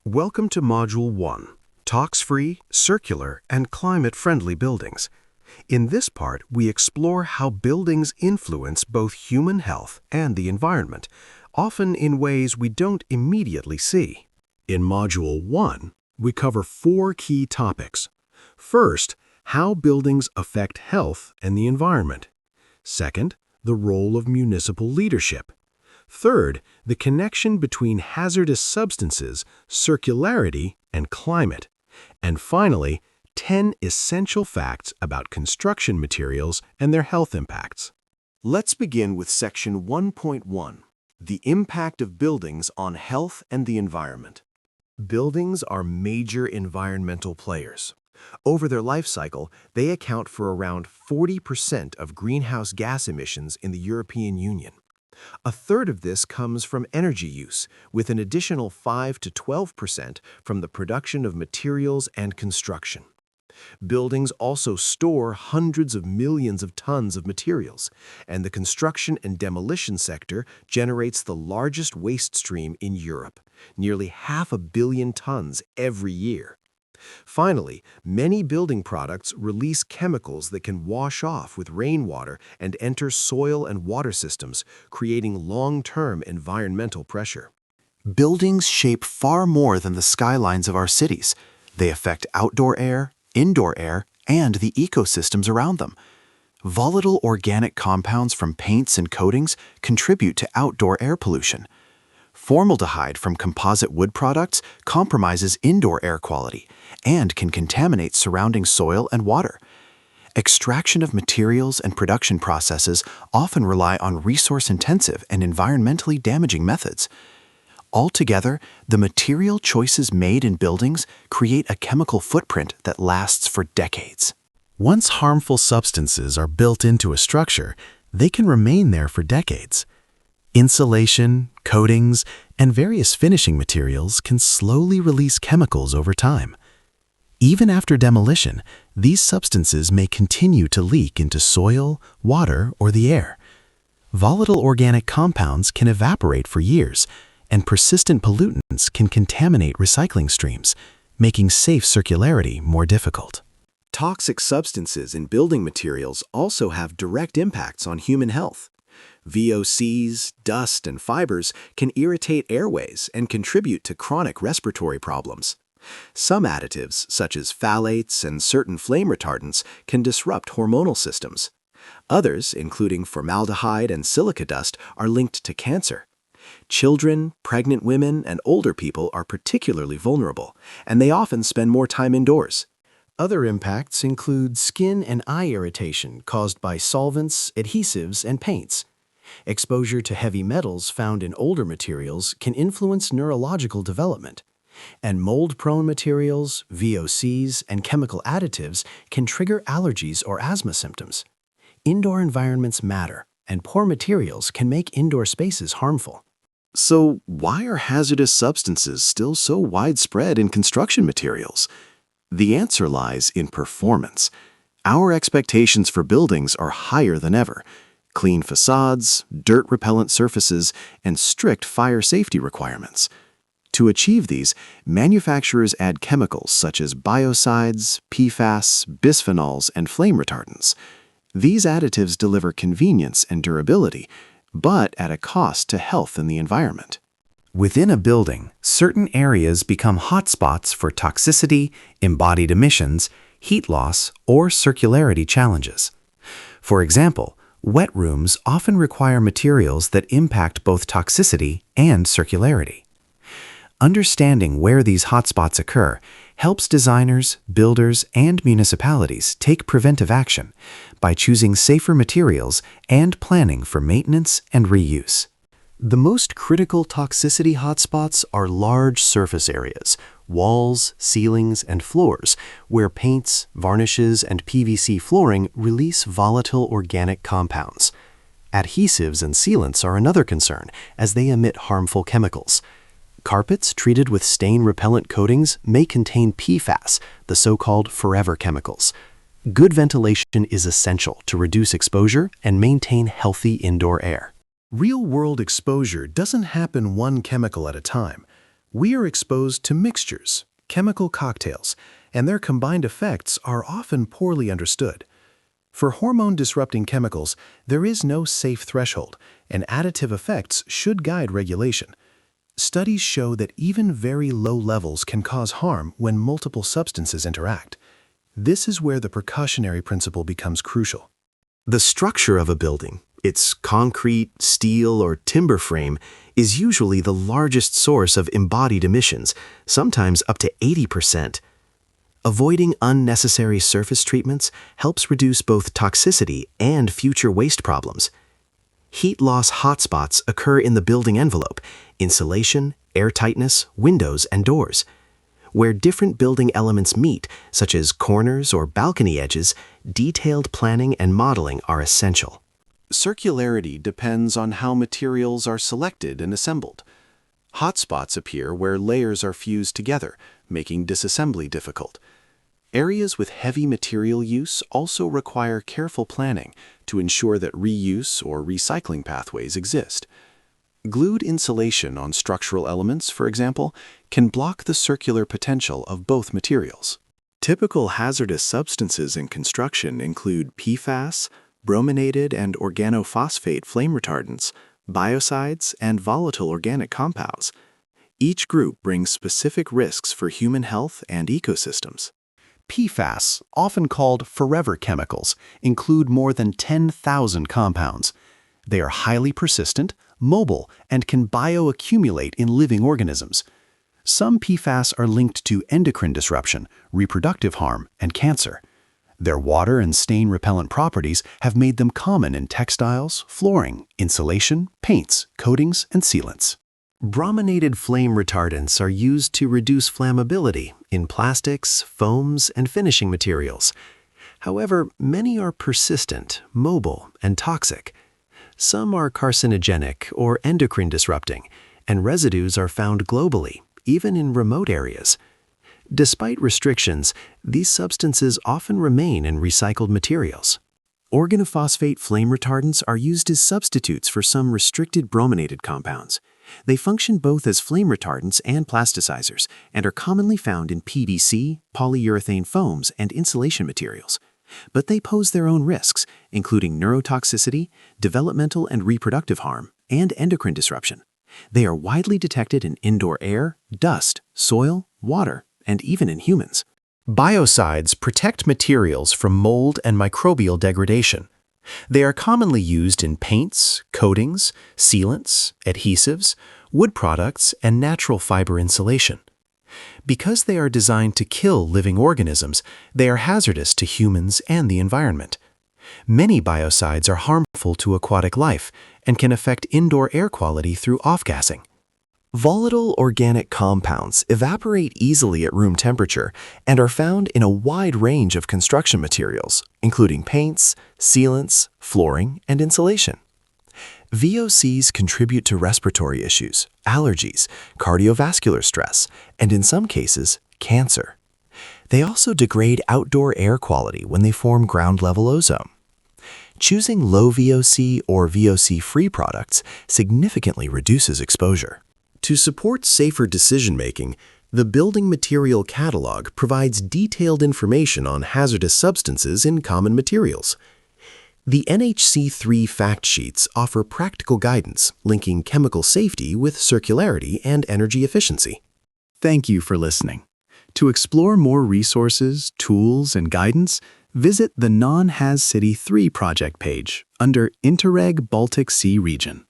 Welcome to Module 1, Tox-free, Circular, and Climate-Friendly Buildings. In this part, we explore how buildings influence both human health and the environment, often in ways we don't immediately see. In Module 1, we cover 4 key topics. First, how buildings affect health and the environment. Second, the role of municipal leadership. Third, the connection between hazardous substances, circularity, and climate. And finally, 10 essential facts about construction materials and their health impacts. Let's begin with Section 1.1, the impact of buildings on health and the environment. Buildings are major environmental players. Over their life cycle, they account for around 40% of greenhouse gas emissions in the European Union. A third of this comes from energy use, with an additional 5 to 12% from the production of materials and construction. Buildings also store hundreds of millions of tons of materials, and the construction and demolition sector generates the largest waste stream in Europe, nearly 500 million tons every year. Finally, many building products release chemicals that can wash off with rainwater and enter soil and water systems, creating long-term environmental pressure. Buildings shape far more than the skylines of our cities. They affect outdoor air, indoor air, and the ecosystems around them. Volatile organic compounds from paints and coatings contribute to outdoor air pollution. Formaldehyde from composite wood products compromises indoor air quality and can contaminate surrounding soil and water. Extraction of materials and production processes often rely on resource-intensive and environmentally damaging methods. Altogether, the material choices made in buildings create a chemical footprint that lasts for decades. Once harmful substances are built into a structure, they can remain there for decades. Insulation, coatings, and various finishing materials can slowly release chemicals over time. Even after demolition, these substances may continue to leak into soil, water, or the air. Volatile organic compounds can evaporate for years, and persistent pollutants can contaminate recycling streams, making safe circularity more difficult. Toxic substances in building materials also have direct impacts on human health. VOCs, dust, and fibers can irritate airways and contribute to chronic respiratory problems. Some additives, such as phthalates and certain flame retardants, can disrupt hormonal systems. Others, including formaldehyde and silica dust, are linked to cancer. Children, pregnant women, and older people are particularly vulnerable, and they often spend more time indoors. Other impacts include skin and eye irritation caused by solvents, adhesives, and paints. Exposure to heavy metals found in older materials can influence neurological development. And mold-prone materials, VOCs, and chemical additives can trigger allergies or asthma symptoms. Indoor environments matter, and poor materials can make indoor spaces harmful. So, why are hazardous substances still so widespread in construction materials? The answer lies in performance. Our expectations for buildings are higher than ever. Clean facades, dirt-repellent surfaces, and strict fire safety requirements. To achieve these, manufacturers add chemicals such as biocides, PFAS, bisphenols, and flame retardants. These additives deliver convenience and durability, but at a cost to health and the environment. Within a building, certain areas become hotspots for toxicity, embodied emissions, heat loss, or circularity challenges. For example, wet rooms often require materials that impact both toxicity and circularity. Understanding where these hotspots occur helps designers, builders, and municipalities take preventive action by choosing safer materials and planning for maintenance and reuse. The most critical toxicity hotspots are large surface areas, walls, ceilings, and floors, where paints, varnishes, and PVC flooring release volatile organic compounds. Adhesives and sealants are another concern, as they emit harmful chemicals. Carpets treated with stain-repellent coatings may contain PFAS, the so-called forever chemicals. Good ventilation is essential to reduce exposure and maintain healthy indoor air. Real-world exposure doesn't happen one chemical at a time. We are exposed to mixtures, chemical cocktails, and their combined effects are often poorly understood. For hormone-disrupting chemicals, there is no safe threshold, and additive effects should guide regulation. Studies show that even very low levels can cause harm when multiple substances interact. This is where the precautionary principle becomes crucial. The structure of a building, its concrete, steel, or timber frame, is usually the largest source of embodied emissions, sometimes up to 80%. Avoiding unnecessary surface treatments helps reduce both toxicity and future waste problems. Heat loss hotspots occur in the building envelope, insulation, airtightness, windows, and doors. Where different building elements meet, such as corners or balcony edges, detailed planning and modeling are essential. Circularity depends on how materials are selected and assembled. Hotspots appear where layers are fused together, making disassembly difficult. Areas with heavy material use also require careful planning to ensure that reuse or recycling pathways exist. Glued insulation on structural elements, for example, can block the circular potential of both materials. Typical hazardous substances in construction include PFAS, brominated and organophosphate flame retardants, biocides, and volatile organic compounds. Each group brings specific risks for human health and ecosystems. PFAS, often called forever chemicals, include more than 10,000 compounds. They are highly persistent, mobile, and can bioaccumulate in living organisms. Some PFAS are linked to endocrine disruption, reproductive harm, and cancer. Their water and stain-repellent properties have made them common in textiles, flooring, insulation, paints, coatings, and sealants. Brominated flame retardants are used to reduce flammability in plastics, foams, and finishing materials. However, many are persistent, mobile, and toxic. Some are carcinogenic or endocrine disrupting, and residues are found globally, even in remote areas. Despite restrictions, these substances often remain in recycled materials. Organophosphate flame retardants are used as substitutes for some restricted brominated compounds. They function both as flame retardants and plasticizers and are commonly found in PVC, polyurethane foams, and insulation materials. But they pose their own risks, including neurotoxicity, developmental and reproductive harm, and endocrine disruption. They are widely detected in indoor air, dust, soil, water, and even in humans. Biocides protect materials from mold and microbial degradation. They are commonly used in paints, coatings, sealants, adhesives, wood products, and natural fiber insulation. Because they are designed to kill living organisms, they are hazardous to humans and the environment. Many biocides are harmful to aquatic life and can affect indoor air quality through off-gassing. Volatile organic compounds evaporate easily at room temperature and are found in a wide range of construction materials, including paints, sealants, flooring, and insulation. VOCs contribute to respiratory issues, allergies, cardiovascular stress, and in some cases, cancer. They also degrade outdoor air quality when they form ground-level ozone. Choosing low VOC or VOC-free products significantly reduces exposure. To support safer decision-making, the Building Material Catalog provides detailed information on hazardous substances in common materials. The NHC3 fact sheets offer practical guidance linking chemical safety with circularity and energy efficiency. Thank you for listening. To explore more resources, tools, and guidance, visit the NonHazCity3 project page under Interreg Baltic Sea Region.